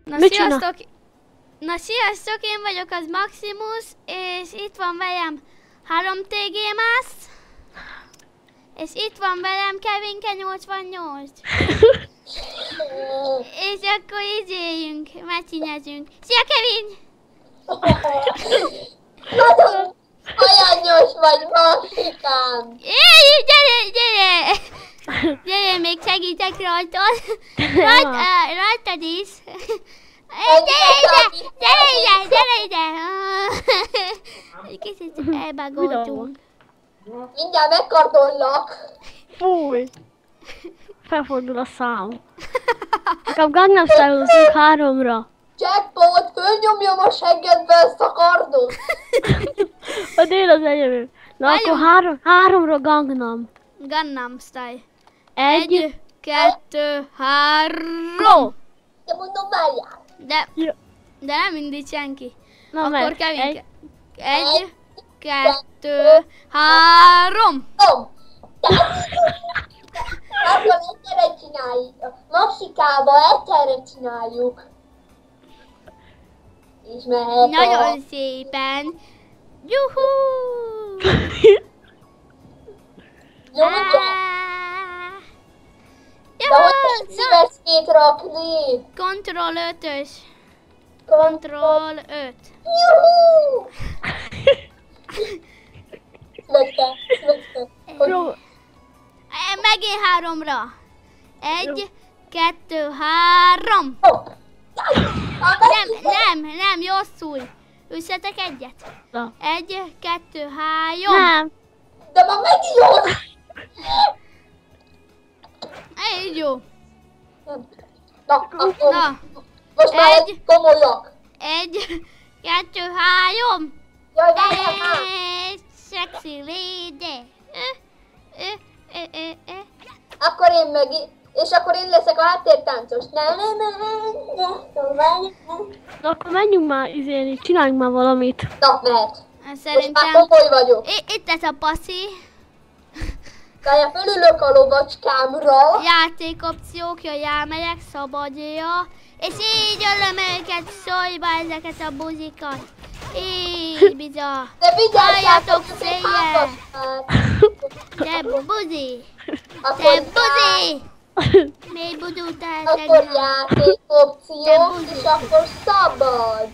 Na sziasztok, én vagyok az Maximus, és itt van velem 3TG Masz, és itt van velem Kevinke 88. És akkor izéljünk, mecsinezünk. Szia Kevin! Nagyon aranyos vagy, Maxikám! Gyere! Gyere, még segítek rajtad. Rajtad is. Gyere ide! Kicsit elbagoltunk. Mindjárt megkardollak. Fúj! Felfordul a szám. Nekem Gangnam Style-ozunk 3-ra. Jackpot, fölnyomjam a seggedbe ezt a kardot. A dél az enyém. Na akkor 3-ra Gangnam. Gangnam Style. 1, 2, 3. De mondom, várjál. De nem indít senki. Na akkor meg. Kevin. 1, 2, 3. Akkor egyszerre csináljuk. Maxikába egyszerre csináljuk. És mehet Nagyon szépen. Juhú! Nyomja. De hogy egy szívecskét rakni? Ctrl 5-ös. Control. Ctrl 5. Juhú! Szívecske. Megint 3-ra. 1, 2, 3. Nem, rosszul. Üssetek egyet. 1, 2, 3. Nem. De már megint jó. Így jó. Na, akkor Na. most már komolyak. 1, 2, 3. Jaj, várjál már. Sexy lady. Akkor én meg, és akkor én leszek a háttértáncos. Na akkor menjünk már izélni, csináljunk már valamit. Na, mehet. Most már Szerintem komoly vagyok. itt ez a passzi. Kája, fölülök a lovacskámra. Játékopciók, jaj, elmegyek, szabadja. És így ölöm őket sorba, ezeket a buzikat. Így bizony. De Halljatok vigyázzátok, széjjel. Te buzi. Te Akkor buzi. Még budult Akkor eltegnem. játékopciók, és akkor szabad.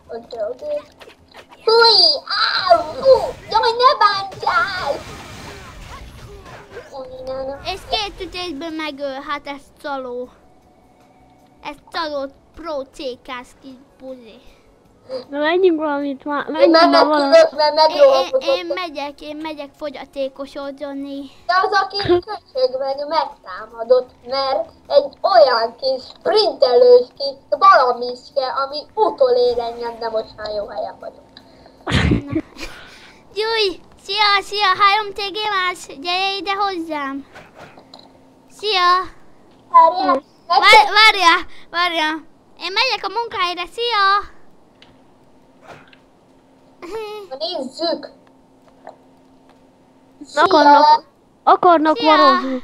Oké. Fúj! Áú! Fú! Jaj, ne bántsál! És 2 ütésből megöl, hát ez csaló. Ez csaló pro CK-sz kis buzi. Na menjünk valamit már, Én menjünk már valamit. menekülök, mert megrohakodott. Én megyek fogyatékosodni. De az a kis köcsögmenő megtámadott, mert egy olyan kis sprintelős kis valamiske, ami utolér engem, de most már jó helyen vagyok. Júj! Szia! 3TG Masz! Gyere ide hozzám! Szia! Várjál! Én megyek a munkahelyre, szia! Nézzük! Akarnak Szia! varozni.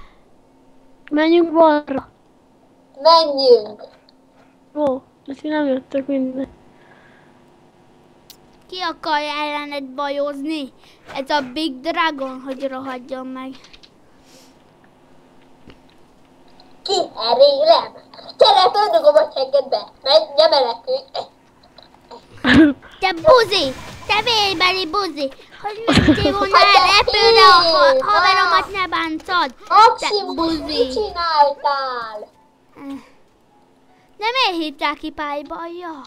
Menjünk balra. Menjünk! Ó, ezt nem jöttök minden. Ki akarja ellened bajozni? Ez a Big Dragon, hogy rohadjon meg. Kiherélem! Gyere, földugom a seggedbe! Ne menekülj! Te buzi! Te vélybeli buzi! Hogy mentél volna el repülre a haveromat ne bántad! Te Maximus, buzi! mit csináltál? De miért hívták ki pályába? Ja.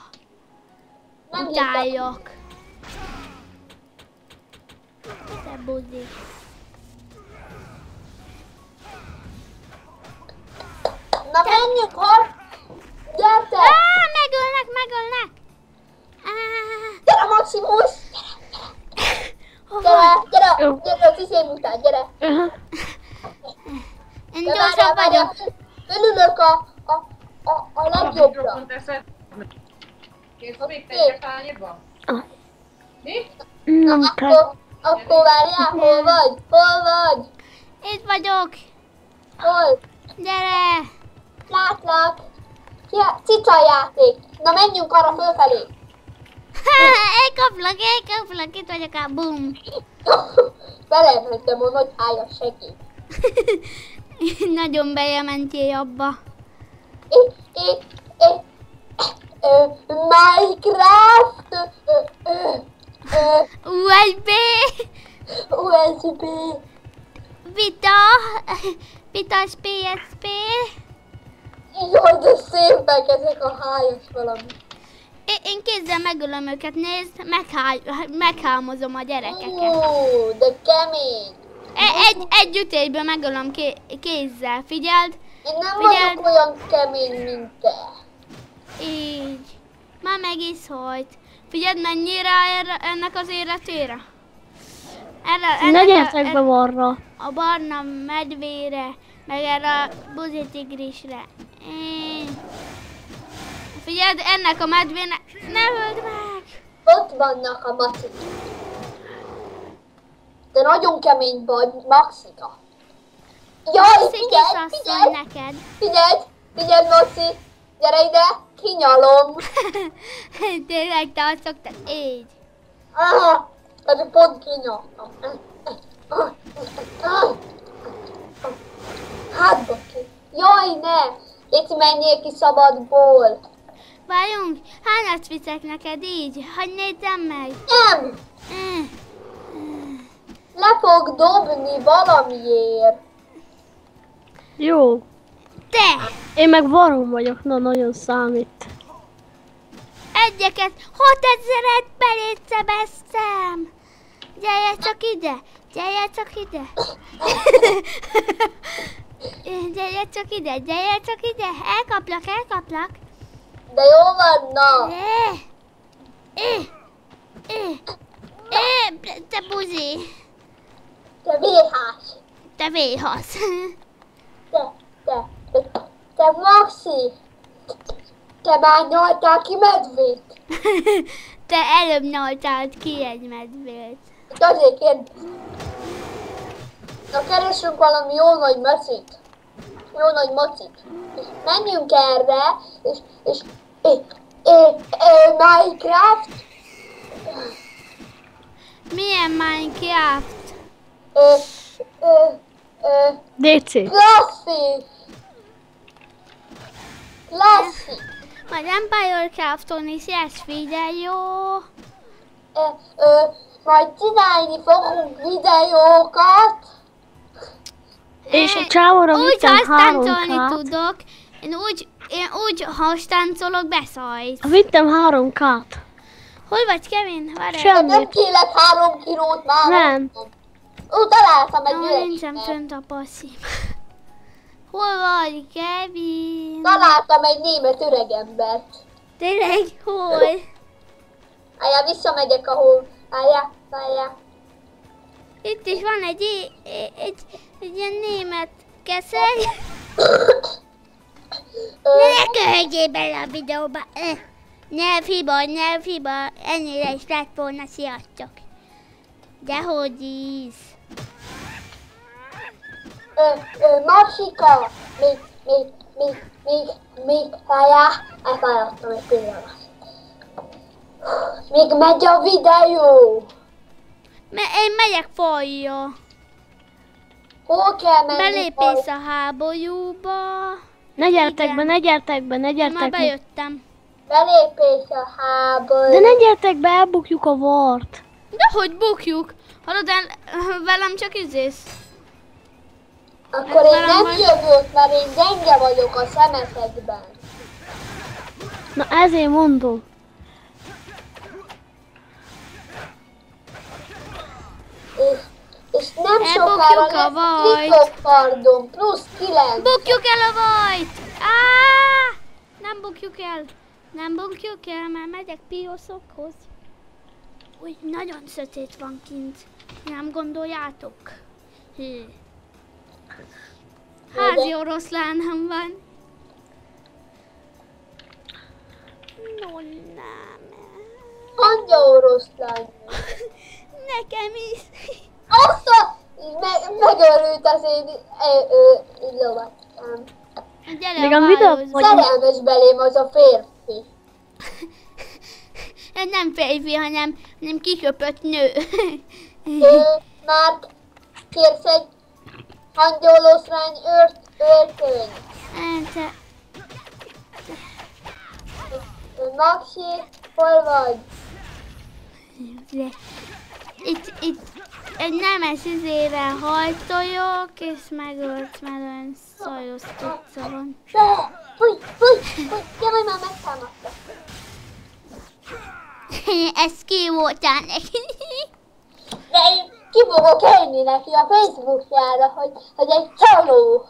Nem Utáljak. Te buzi. Na menjünk, gyertek! Megölnek! Gyere, Maximus! Gyere, a ciszém után, gyere! Én De gyorsabb vagyok. Fölülök a legjobbra. Kész még teljes hányadban? Mi? Nem kell. Akkor várjál, hol vagy? Itt vagyok. Hol? Gyere. Látlak. Ja, cica játék. Na menjünk arra fölfelé. Elkaplak, itt vagyok a boom. Belementem a nagy hájas segít. Nagyon belementél abba. Minecraft. USB. USB. Vitas PSP. Jaj, de szépek ezek a hájas valami. Én kézzel megölöm őket, nézd, meghámozom a gyerekeket. De kemény. Egy ütésben megölöm kézzel, figyeld. Én nem vagyok olyan kemény, mint te. Így. Már megiszholt. Figyeld, mennyire ennek az életére. Ne gyertek be arra. A barna medvére, meg erre a buzitigrisre. Figyeld, ennek a medvének, ne öld meg! Ott vannak a macik. De nagyon kemény vagy, Maxika. Jaj, figyelj! Neked. Figyelj, Maxi! Gyere ide, kinyalom! Tényleg, te azt szoktad, így. Aha, pedig pont kinyaltam. Hátba ki. Jaj, ne! Léci, menjél ki szabadból. Várjunk, hányat viszek neked így? Hogy nézzem meg? Nem! Le fog dobni valamiért. Jó. Te! Én meg barom vagyok, na nagyon számít. Egyeket 6000-et belétszebeztem! Gyere csak ide! Gyere csak ide! Gyere csak ide! Elkaplak! De jó van, na! Te buzi! Te véhás! Te véhasz! Te Maxi! Te már nyaltál ki medvét? Te előbb nyaltál ki egy medvét. Itt azért kérdezem. Na keressünk valami jó nagy macit. Jó nagy macit. És menjünk erre, és Minecraft. Milyen Minecraft? DC. Klasszik. Majd Empire Crafton is lesz, figyelj, jó? Majd csinálni fogunk videókat. És a csávóra úgy vittem 3 hasztáncolni kát. tudok. Én úgy hasztáncolok, beszajsz. Vittem 3 kát. Hol vagy, Kevin? Várj. Semmi. Nem kélek 3 kilót már. Nem. Találtam egy Ó, nincsen üreset. fönt a passzív. Hol vagy, Kevin? Találtam egy német öregembert. Tényleg, hol? Várjál, visszamegyek, ahol... Várjál. Itt is van egy ilyen német keszeg. Ne köhögjél bele a videóba. Nyelvhiba. Ennyire is lett volna, sziasztok. Dehogy is. Maxika, még, várjál, elfáradtam egy pillanat. Még megy a videó. Én megyek folyja. Hol kell menni? Belépész a háborúba. Ne gyertek Igen. be, ne gyertek be, ne Már gyertek be. bejöttem. Belépés a háború. De ne gyertek be, elbukjuk a vart. De hogy bukjuk? Hallod el, velem csak izész. Akkor én velem nem vagy. jövök, mert én gyenge vagyok a szemetekben. Na ezért mondom. És nem Elbukjuk sokára a lesz vajt. titokpardon, plusz 9. Bukjuk el a vajt! Nem bukjuk el, mert megyek piószokhoz. Úgy nagyon sötét van kint. Nem gondoljátok? Házi oroszlánom van. No, nem. Mondja oroszlán. Nekem is. Azt a... Megörült az én lovat. Gyere Még a a videó hálózba. vagy- Szerelmes belém az a férfi. Ez nem férfi, hanem kiköpött nő. Már kérsz egy angyaloszrány öltöny. Hát, Maxi, hol vagy? itt egy nemes izével hajtoljok, és megölt, mert olyan szajos tudca van. Fúj, jaj, már megtámadta. Ez ki voltál neki? De én ki fogok élni neki a Facebookjára, hogy egy csaló.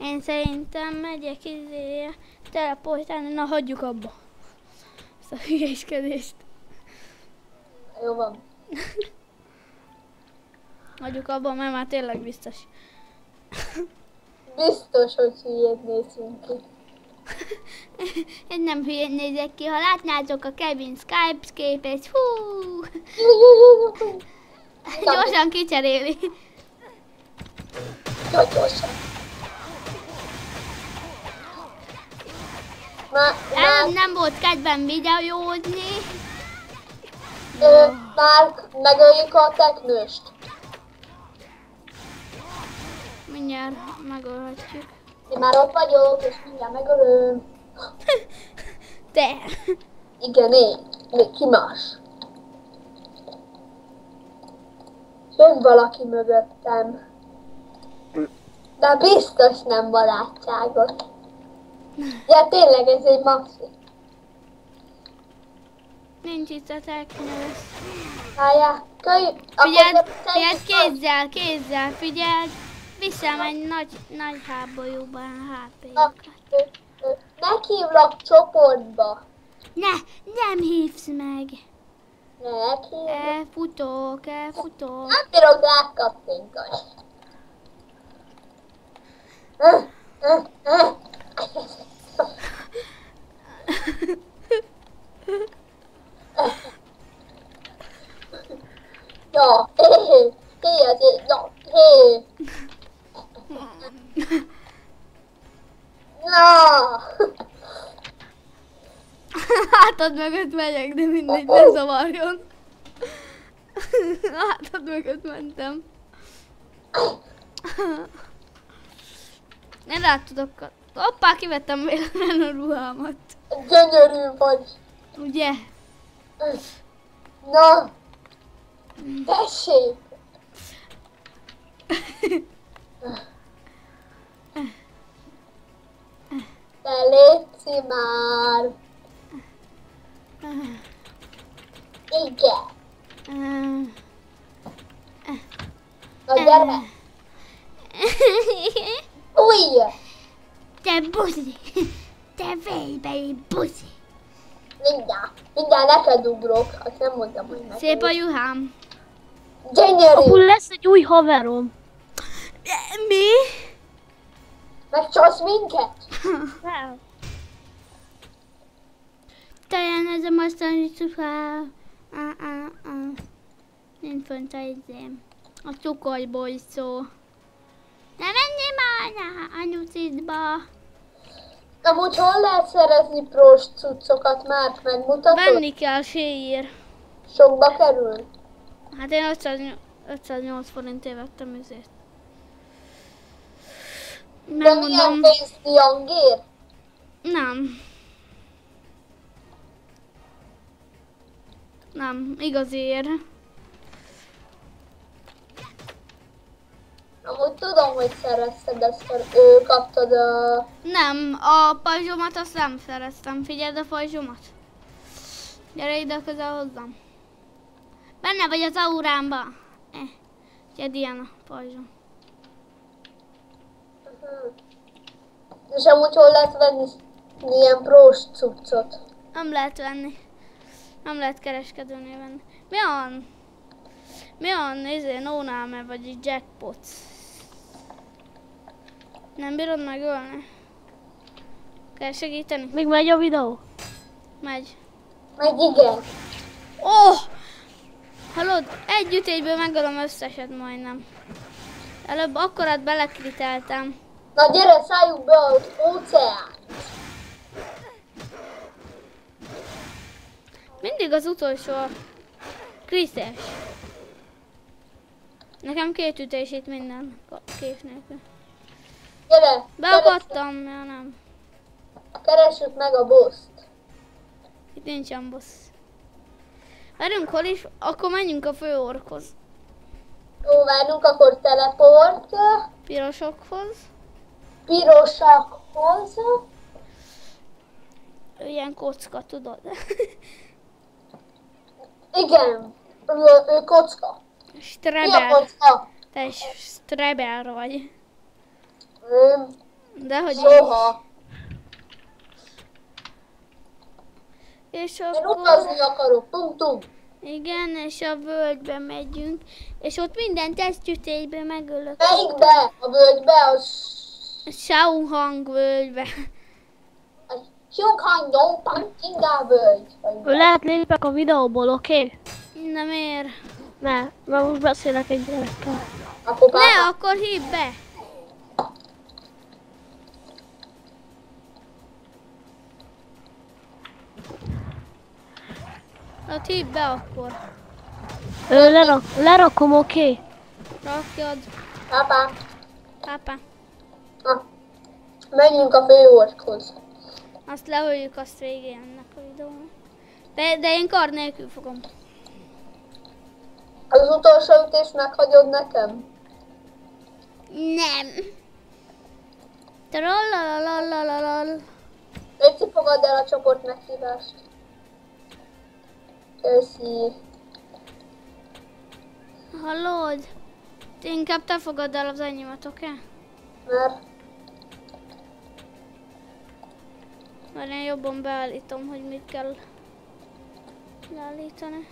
Én szerintem megyek izéje teleportálni, na hagyjuk abba. Ezt a hülyéskedést. Jó van. Hagyjuk abba, mert már tényleg biztos. Biztos, hogy hülyét nézünk ki. Én nem hülyén nézek ki, ha látnátok a Kevin Skype képét, hú! Gyorsan kicseréli. Gyorsan. Előbb nem volt kedvem videózni. Már megöljük a teknőst. Mindjárt megölhetjük. Én már ott vagyok, és mindjárt megölöm. Te! Igen, én. Még ki más? Jön valaki mögöttem. De biztos nem barátságos. Ja, tényleg ez egy maxi. Nincs itt a teknős. Várjál, Figyeld, kézzel, figyeld! Viszem egy nagy háborúban a HP-kat. Meghívlak csoportba. Nem hívsz meg! Meghívlak. Elfutok. Nem bírok rákattintani. Ja, Na! Hátad mögött megyek, de mindegy, ne zavarjon. Hátad mögött mentem. Én rá tudok... Hoppá, kivettem véletlenül a ruhámat. Gyönyörű vagy. Ugye? Na! Tessék! Te létszi már! Igen! Na gyere! Új! Te buzi! Te vélybeli buzi! Mindjárt neked ugrok, azt nem mondtam, hogy neked. Szép a juhám. Gyönyörű! Akkor lesz egy új haverom. Mi? Megcsalsz minket? Nem. Talán ez a mostani cukor. Nincs fönt a izém. A cukorból szó. Ne menjél már a nyucitba. Amúgy hol lehet szerezni prós cuccokat, már megmutatod? Venni kell, séír. Sokba kerül? Hát én 508 forintért vettem ezért. De milyen pénzt Youngér? Nem, igazért. Amúgy tudom, hogy szerezted ezt, kaptad a... Nem, a pajzsomat azt nem szereztem. Figyeld a pajzsomat. Gyere ide közel hozzám. Benne vagy az aurámban. Gyere ilyen a pajzsom. És amúgy hol lehet venni ilyen prós cuccot? Nem lehet venni. Nem lehet kereskedőnél venni. Mi van, Nónáme vagy egy jackpot? Nem bírod megölni? Kell segíteni? Még megy a videó? Megy. Meg igen. Oh! Hallod? Egy ütésből megölöm összeset majdnem. Előbb akkorat belekriteltem. Na gyere, szálljunk be az óceán. Mindig az utolsó a kriszes. Nekem 2 ütés itt minden kép nélkül. Gyere, Beakadtam, ja nem. keressük meg a boszt. Itt nincsen boss. Várjunk, hol is? Akkor menjünk a főorkhoz. Jó, várjunk, akkor teleport. Pirosokhoz. Pirosakhoz. Ilyen kocka, tudod? Igen, ő kocka. Mi a Streber. kocka? Te is streber vagy. Dehogy Soha. És Én akkor... utazni akarok, tum-tum. Igen, és a völgybe megyünk. És ott minden tesztütésben megölök. Melyikbe? A völgybe? A Shauhang völgybe. Hyunghang Pangkinga völgy. Lehet lépek a videóból, oké? Na miért? Mert most beszélek egy gyerekkel. Akkor Ne, akkor hívd be! Hát hívd be akkor. Lerakom, oké? Rakjad. Pápá. Pápá. Na, menjünk a főorkhoz. Azt lehöljük, azt végén ennek a videónak. De én kar nélkül fogom. Az utolsó ütést meghagyod nekem? Nem. Trollalalalalal. Légy fogadd el a csoport meghívást. Köszi. Hallod? Inkább te fogadd el az enyémet, oké? Mert Mert én jobban beállítom, hogy mit kell leállítani.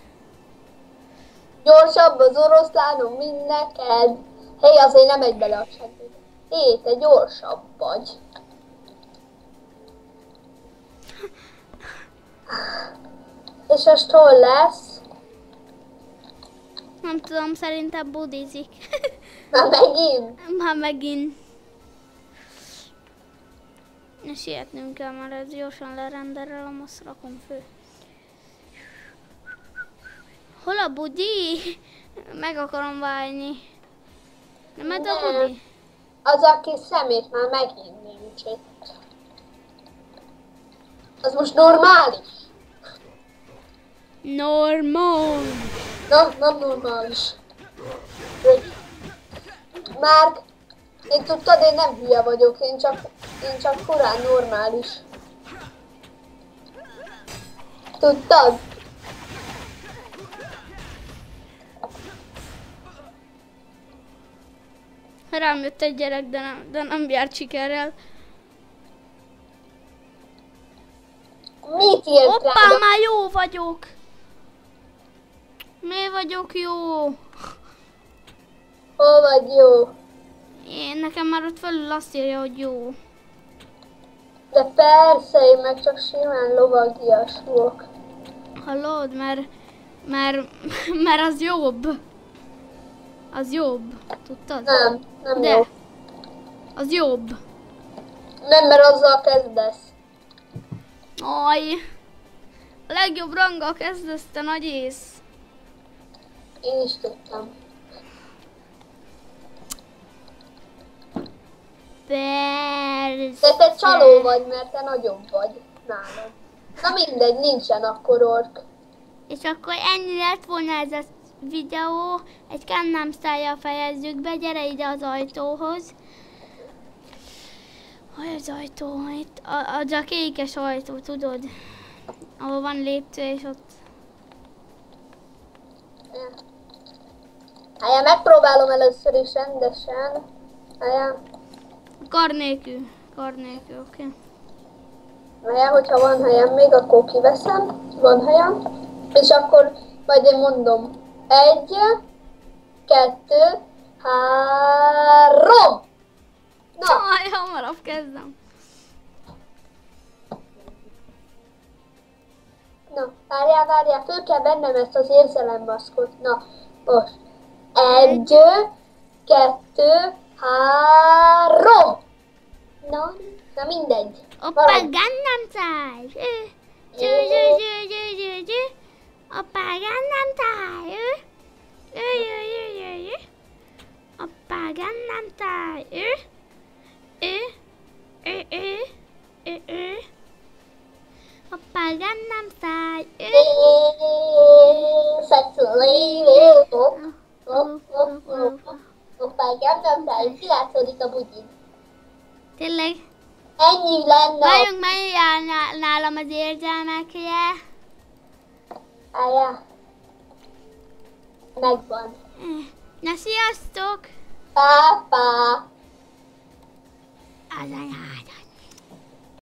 gyorsabb az oroszlánom, mint neked. Hé, azért nem megy bele a segéd. Hé, te gyorsabb vagy. És most hol lesz? Nem tudom, szerintem budizik. Már megint? Már megint. Na sietnünk kell, mert ez gyorsan lerenderelem, azt rakom fő. Hol a budi? Meg akarom válni. Nem ez a budi? Az a kis szemét már megint nincs itt. Az most normális? Normal. Nem normális. Márk, én tudtad, én nem hülye vagyok, én csak korán normális. Tudtad? Rám jött egy gyerek, de nem járt sikerrel. Mit írt Hoppá, rám? már jó vagyok. Miért vagyok jó? Hol vagy jó? Nekem már ott felül azt írja, hogy jó. De persze, én meg csak simán lovagias vagyok. Hallod, mert az jobb. Az jobb, tudtad? Nem De, jó. az jobb. Nem, mert azzal kezdesz. Aj, a legjobb ranggal kezdesz, te nagy ész. Én is tudtam. Persze. De te csaló vagy, mert te nagyobb vagy nálam. Na mindegy, nincsen akkor ork. És akkor ennyi lett volna ez a videó. Egy Gangnam Style-jal fejezzük be, gyere ide az ajtóhoz. Hol az ajtó? Itt, az a kékes ajtó, tudod? Ahol van lépcső, és ott... Hát megpróbálom először is rendesen. Hát, Kar nélkül, oké. hogyha van helyem még, akkor kiveszem. Van helyem. És akkor majd én mondom. 1, 2, 3. Na, Aj, hamarabb kezdem. na, várjál, föl kell vennem ezt az érzelemmaszkot. Na, most. 1, 2, 3. Na mindegy. Oppa, Maradj. Gangnam Style. Oppa, Gangnam Style. Oppa, Gangnam Style. Oppa, Gangnam Style. Sexually. Hoppá, Gangnam Style. Kilátszódik a bugyin. Tényleg? Ennyi lenne. Várjunk, menj nálam az érzelmekre. Álljá. Megvan. Na, sziasztok! Pápá. Az anyádat.